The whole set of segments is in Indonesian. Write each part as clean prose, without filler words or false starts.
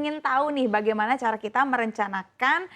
ingin tahu nih bagaimana cara kita merencanakan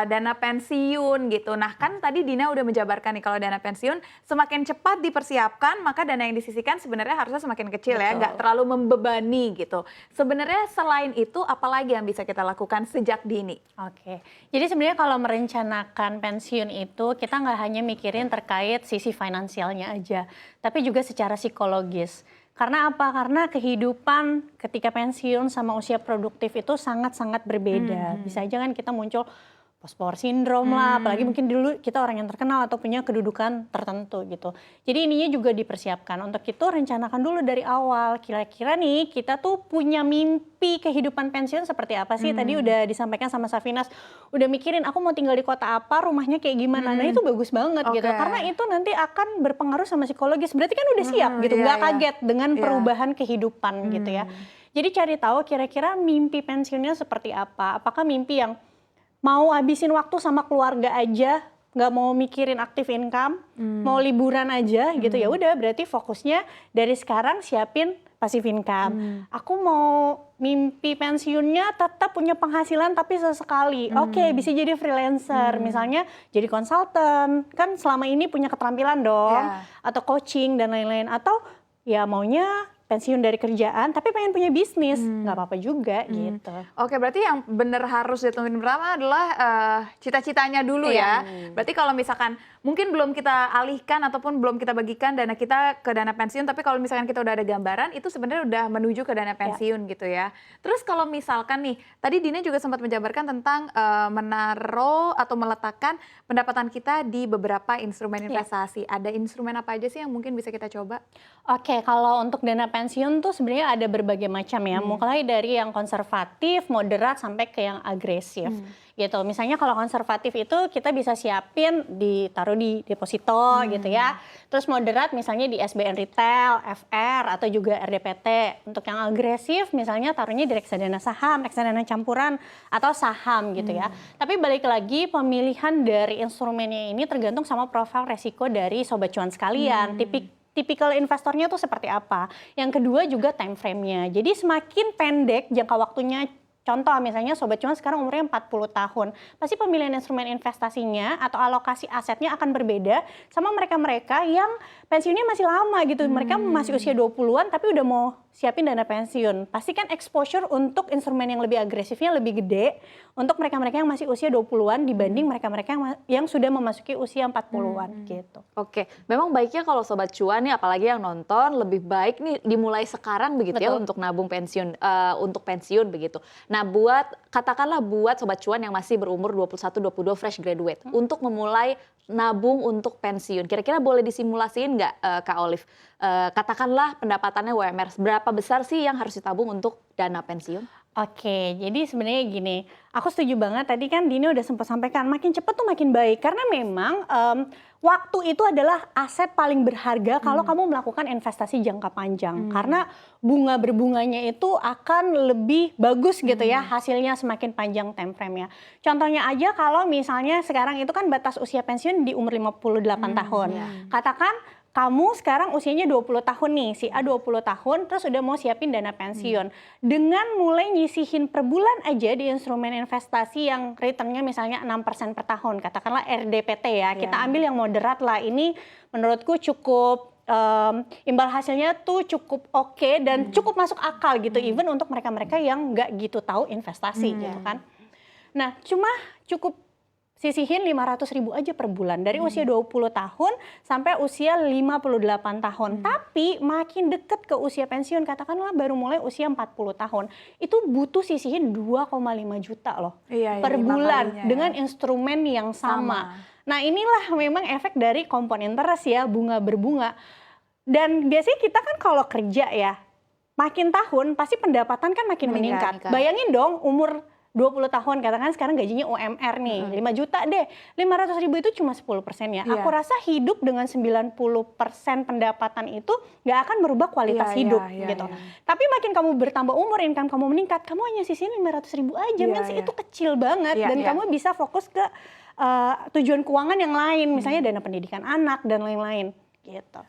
dana pensiun gitu. Nah kan tadi Dina udah menjabarkan nih kalau dana pensiun semakin cepat dipersiapkan maka dana yang disisihkan sebenarnya harusnya semakin kecil ya, nggak terlalu membebani gitu. Sebenarnya selain itu apalagi yang bisa kita lakukan sejak dini? Oke, jadi sebenarnya kalau merencanakan pensiun itu kita nggak hanya mikirin terkait sisi finansialnya aja, tapi juga secara psikologis. Karena apa? Karena kehidupan ketika pensiun sama usia produktif itu sangat-sangat berbeda. Bisa aja kan kita muncul post-power syndrome lah, apalagi mungkin dulu kita orang yang terkenal atau punya kedudukan tertentu gitu. Jadi ininya juga dipersiapkan. Untuk itu rencanakan dulu dari awal. Kira-kira nih kita tuh punya mimpi kehidupan pensiun seperti apa sih? Tadi udah disampaikan sama Safinas, udah mikirin aku mau tinggal di kota apa, rumahnya kayak gimana. Nah itu bagus banget gitu. Karena itu nanti akan berpengaruh sama psikologis. Berarti kan udah siap gitu, nggak kaget dengan perubahan kehidupan gitu ya. Jadi cari tahu kira-kira mimpi pensiunnya seperti apa. Apakah mimpi yang mau habisin waktu sama keluarga aja, nggak mau mikirin active income, mau liburan aja gitu, ya udah berarti fokusnya dari sekarang siapin passive income. Aku mau mimpi pensiunnya tetap punya penghasilan tapi sesekali. Oke, bisa jadi freelancer, misalnya jadi konsultan, kan selama ini punya keterampilan dong, atau coaching dan lain-lain, atau ya maunya pensiun dari kerjaan tapi pengen punya bisnis, nggak apa-apa juga gitu. Oke, berarti yang bener harus ditentuin pertama adalah cita-citanya dulu ya. Berarti kalau misalkan mungkin belum kita alihkan ataupun belum kita bagikan dana kita ke dana pensiun, tapi kalau misalkan kita udah ada gambaran itu sebenarnya udah menuju ke dana pensiun gitu ya. Terus kalau misalkan nih, tadi Dina juga sempat menjabarkan tentang menaruh atau meletakkan pendapatan kita di beberapa instrumen investasi. Ada instrumen apa aja sih yang mungkin bisa kita coba? Oke, kalau untuk dana pensiun tuh sebenarnya ada berbagai macam ya, mulai dari yang konservatif, moderat, sampai ke yang agresif gitu. Misalnya kalau konservatif itu kita bisa siapin ditaruh di deposito gitu ya. Terus moderat misalnya di SBN Retail, FR, atau juga RDPT. Untuk yang agresif misalnya taruhnya di reksadana saham, reksadana campuran, atau saham gitu ya. Tapi balik lagi pemilihan dari instrumennya ini tergantung sama profil resiko dari Sobat Cuan sekalian. Tipikal investornya tuh seperti apa. Yang kedua juga time frame-nya. Jadi semakin pendek jangka waktunya, contoh misalnya Sobat Cuan sekarang umurnya 40 tahun. Pasti pemilihan instrumen investasinya atau alokasi asetnya akan berbeda sama mereka-mereka yang pensiunnya masih lama gitu. Mereka masih usia 20-an tapi udah mau siapin dana pensiun. Pastikan exposure untuk instrumen yang lebih agresifnya lebih gede untuk mereka-mereka yang masih usia 20-an dibanding mereka-mereka yang sudah memasuki usia 40-an gitu. Oke, memang baiknya kalau Sobat Cuan nih, apalagi yang nonton, lebih baik nih dimulai sekarang begitu ya untuk nabung pensiun, untuk pensiun begitu. Nah katakanlah buat Sobat Cuan yang masih berumur 21-22 fresh graduate untuk memulai nabung untuk pensiun. Kira-kira boleh disimulasiin nggak Kak Olive? Katakanlah pendapatannya UMR, berapa besar sih yang harus ditabung untuk dana pensiun? Oke, jadi sebenarnya gini, aku setuju banget tadi kan Dini udah sempat sampaikan, makin cepat tuh makin baik. Karena memang waktu itu adalah aset paling berharga kalau kamu melakukan investasi jangka panjang. Karena bunga berbunganya itu akan lebih bagus gitu ya, hasilnya semakin panjang time frame-nya. Contohnya aja kalau misalnya sekarang itu kan batas usia pensiun di umur 58 tahun. Katakan kamu sekarang usianya 20 tahun nih, si A 20 tahun, terus udah mau siapin dana pensiun. Dengan mulai nyisihin per bulan aja di instrumen investasi yang returnnya misalnya 6% per tahun, katakanlah RDPT ya, kita ambil yang moderat lah, ini menurutku cukup, imbal hasilnya tuh cukup oke dan cukup masuk akal gitu, even untuk mereka-mereka yang nggak gitu tahu investasi gitu kan. Nah cuma cukup sisihin 500.000 aja per bulan dari usia 20 tahun sampai usia 58 tahun. Tapi makin deket ke usia pensiun, katakanlah baru mulai usia 40 tahun, itu butuh sisihin 2,5 juta loh per bulan dengan instrumen yang sama. Nah inilah memang efek dari compound interest ya, bunga berbunga. Dan biasanya kita kan kalau kerja ya, makin tahun pasti pendapatan kan makin meningkat. Bayangin dong umur 20 tahun, katakan sekarang gajinya UMR nih, 5 juta deh, 500.000 itu cuma 10% ya. Aku rasa hidup dengan 90% pendapatan itu nggak akan merubah kualitas hidup gitu. Tapi makin kamu bertambah umur, income kamu meningkat, kamu hanya sisihin 500.000 aja, itu kecil banget. Dan kamu bisa fokus ke tujuan keuangan yang lain, misalnya dana pendidikan anak dan lain-lain gitu.